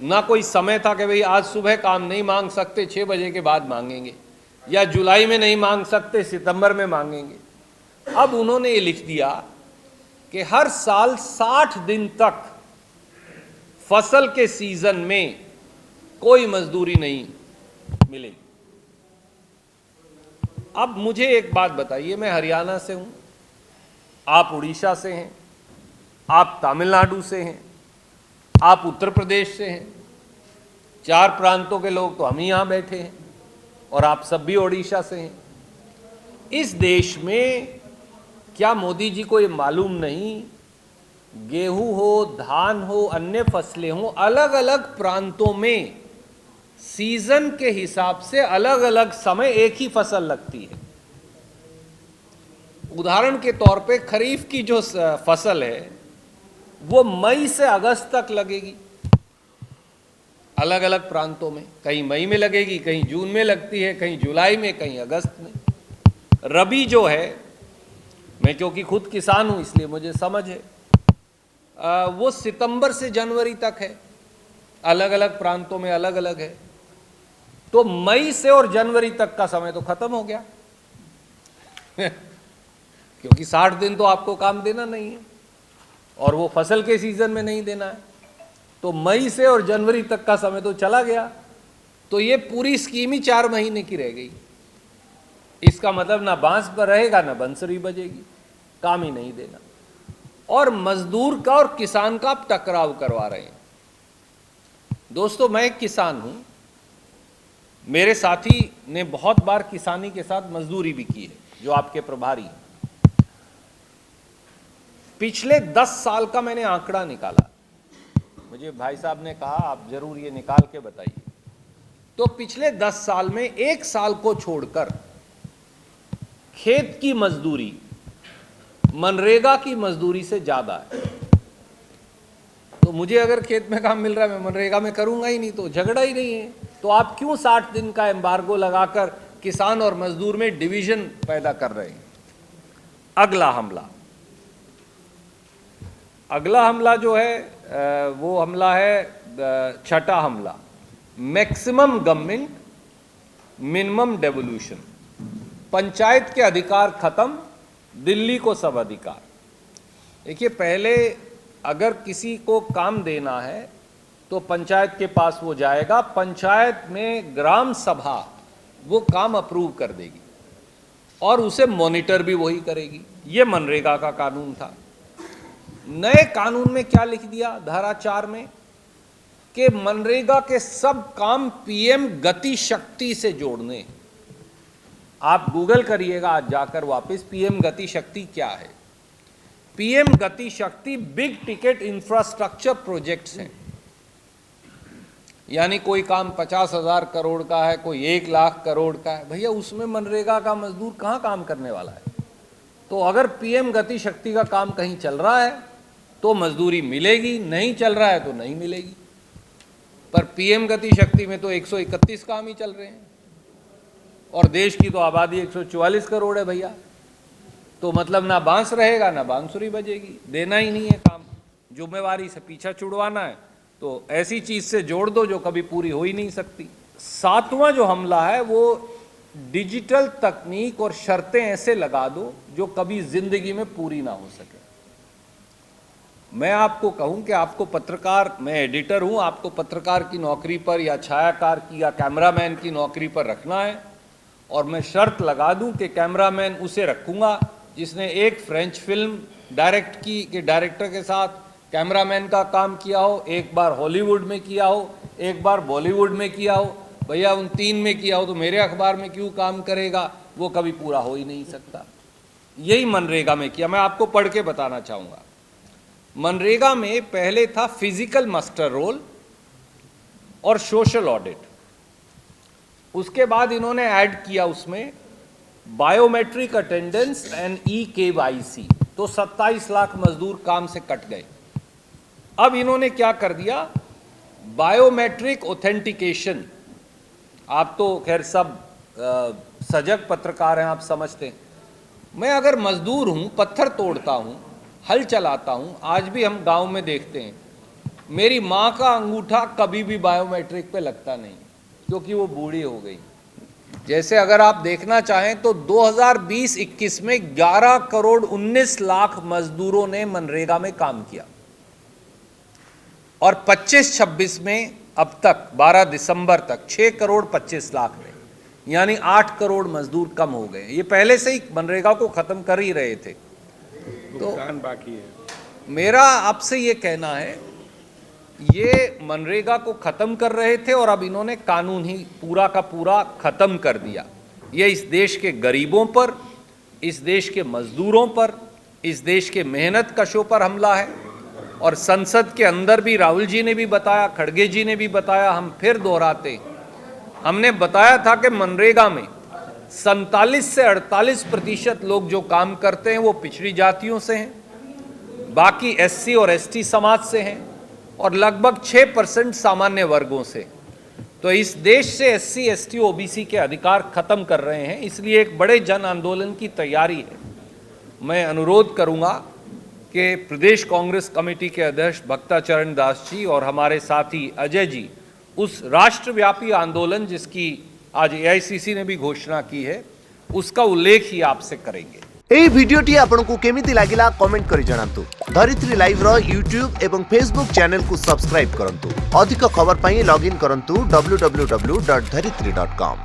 ना कोई समय था कि भाई आज सुबह काम नहीं मांग सकते, 6 बजे के बाद मांगेंगे, या जुलाई में नहीं मांग सकते, सितंबर में मांगेंगे। अब उन्होंने ये लिख दिया कि हर साल 60 दिन तक फसल के सीजन में कोई मजदूरी नहीं मिलेगी। अब मुझे एक बात बताइए, मैं हरियाणा से हूं, आप उड़ीसा से हैं, आप तमिलनाडु से हैं, आप उत्तर प्रदेश से हैं, 4 प्रांतों के लोग तो हम ही यहां बैठे हैं, और आप सब भी उड़ीसा से हैं। इस देश में क्या मोदी जी को ये मालूम नहीं, गेहूं हो, धान हो, अन्य फसलें हो, अलग अलग प्रांतों में सीजन के हिसाब से अलग अलग समय एक ही फसल लगती है। उदाहरण के तौर पे खरीफ की जो फसल है वो मई से अगस्त तक लगेगी अलग अलग प्रांतों में, कहीं मई में लगेगी, कहीं जून में लगती है, कहीं जुलाई में, कहीं अगस्त में। रबी जो है, मैं क्योंकि खुद किसान हूं इसलिए मुझे समझ है, वो सितंबर से जनवरी तक है, अलग अलग प्रांतों में अलग अलग है। तो मई से और जनवरी तक का समय तो खत्म हो गया क्योंकि 60 दिन तो आपको काम देना नहीं है और वो फसल के सीजन में नहीं देना है, तो मई से और जनवरी तक का समय तो चला गया। तो ये पूरी स्कीम ही 4 महीने की रह गई। इसका मतलब ना बांस पर रहेगा ना बंसुरी बजेगी, काम ही नहीं देना। और मजदूर का और किसान का आप टकराव करवा रहे हैं। दोस्तों, मैं एक किसान हूं, मेरे साथी ने बहुत बार किसानी के साथ मजदूरी भी की है, जो आपके प्रभारी हैं। पिछले 10 साल का मैंने आंकड़ा निकाला, मुझे भाई साहब ने कहा आप जरूर ये निकाल के बताइए। तो पिछले 10 साल में 1 साल को छोड़कर खेत की मजदूरी मनरेगा की मजदूरी से ज्यादा है। तो मुझे अगर खेत में काम मिल रहा है, मैं मनरेगा में करूंगा ही नहीं, तो झगड़ा ही नहीं है। तो आप क्यों 60 दिन का एम्बार्गो लगाकर किसान और मजदूर में डिवीजन पैदा कर रहे हैं? अगला हमला जो है वो हमला है छठा हमला, maximum government minimum devolution. Panchayat के अधिकार खत्म, दिल्ली को सब अधिकार। देखिए, पहले अगर किसी को काम देना है तो पंचायत के पास वो जाएगा, पंचायत में ग्राम सभा वो काम अप्रूव कर देगी और उसे मॉनिटर भी वही करेगी। ये मनरेगा का कानून था। नए कानून में क्या लिख दिया धारा 4 में कि मनरेगा के सब काम पीएम गति शक्ति से जोड़ने। आप गूगल करिएगा आज जाकर वापस, पीएम गति शक्ति क्या है। पीएम गति शक्ति बिग टिकट इंफ्रास्ट्रक्चर प्रोजेक्ट्स हैं, यानी कोई काम 50,000 करोड़ का है, कोई 1 लाख करोड़ का है, भैया उसमें मनरेगा का मजदूर कहाँ काम करने वाला है? तो अगर पीएम गति शक्ति का काम कहीं चल रहा है तो मजदूरी मिलेगी, नहीं चल रहा है तो नहीं मिलेगी। पर पीएम गति शक्ति में तो 131 काम ही चल रहे हैं और देश की तो आबादी 144 करोड़ है भैया। तो मतलब ना बांस रहेगा ना बांसुरी बजेगी, देना ही नहीं है काम, जिम्मेवारी से पीछा छुड़वाना है तो ऐसी चीज से जोड़ दो जो कभी पूरी हो ही नहीं सकती। 7वां जो हमला है वो डिजिटल तकनीक और शर्तें ऐसे लगा दो जो कभी जिंदगी में पूरी ना हो सके। मैं आपको कहूं कि आपको पत्रकार, मैं एडिटर हूं, आपको पत्रकार की नौकरी पर या छायाकार की या कैमरामैन की नौकरी पर रखना है और मैं शर्त लगा दूं कि कैमरामैन उसे रखूंगा जिसने एक फ्रेंच फिल्म डायरेक्ट की कि डायरेक्टर के साथ कैमरामैन का काम किया हो, एक बार हॉलीवुड में किया हो, एक बार बॉलीवुड में किया हो। भैया उन 3 में किया हो तो मेरे अखबार में क्यों काम करेगा? वो कभी पूरा हो ही नहीं सकता। यही मनरेगा में किया। मैं आपको पढ़ के बताना चाहूँगा। मनरेगा में पहले था फिजिकल मस्टर रोल और सोशल ऑडिट। उसके बाद इन्होंने ऐड किया उसमें बायोमेट्रिक अटेंडेंस एंड EKYC। तो 27 लाख मजदूर काम से कट गए। अब इन्होंने क्या कर दिया, बायोमेट्रिक ऑथेंटिकेशन। आप तो खैर सब सजग पत्रकार हैं, आप समझते हैं। मैं अगर मजदूर हूं, पत्थर तोड़ता हूं, हल चलाता हूं, आज भी हम गांव में देखते हैं मेरी माँ का अंगूठा कभी भी बायोमेट्रिक पे लगता नहीं, क्योंकि वो बूढ़ी हो गई। जैसे अगर आप देखना चाहें तो 2020-21 में 11 करोड़ 19 लाख मजदूरों ने मनरेगा में काम किया, और 25-26 में अब तक 12 दिसंबर तक 6 करोड़ 25 लाख ने, यानी 8 करोड़ मजदूर कम हो गए। ये पहले से ही मनरेगा को खत्म कर ही रहे थे, तो बाकी है। मेरा आपसे ये कहना है, ये मनरेगा को खत्म कर रहे थे और अब इन्होंने कानून ही पूरा का पूरा खत्म कर दिया। ये इस देश के गरीबों पर, इस देश के मजदूरों पर, इस देश के मेहनत कशों पर हमला है। और संसद के अंदर भी राहुल जी ने भी बताया, खड़गे जी ने भी बताया, हम फिर दोहराते, हमने बताया था कि मनरेगा में 47 से 48% लोग जो काम करते हैं वो पिछड़ी जातियों से हैं, बाकी SC और ST समाज से हैं, और लगभग 6% सामान्य वर्गों से। तो इस देश से SC, ST, OBC के अधिकार खत्म कर रहे हैं, इसलिए एक बड़े जन आंदोलन की तैयारी है। मैं अनुरोध करूंगा कि प्रदेश कांग्रेस कमेटी के अध्यक्ष भक्ताचरण दास जी और हमारे साथी अजय जी उस राष्ट्रव्यापी आंदोलन जिसकी आज AICC ने भी घोषणा की है, उसका उल्लेख ही आपसे करेंगे। এই ভিডিওটি আপনাଙ୍କୁ কেমিতি লাগিলা কমেন্ট করে জানাନ୍ତୁ। ধরিত্রী লাইভ ର यूट्यूब এবং फेसबुक चैनल को सब्सक्राइब करंतु। अधिक खबर पाई लॉगिन करंतु www.dharitri.com।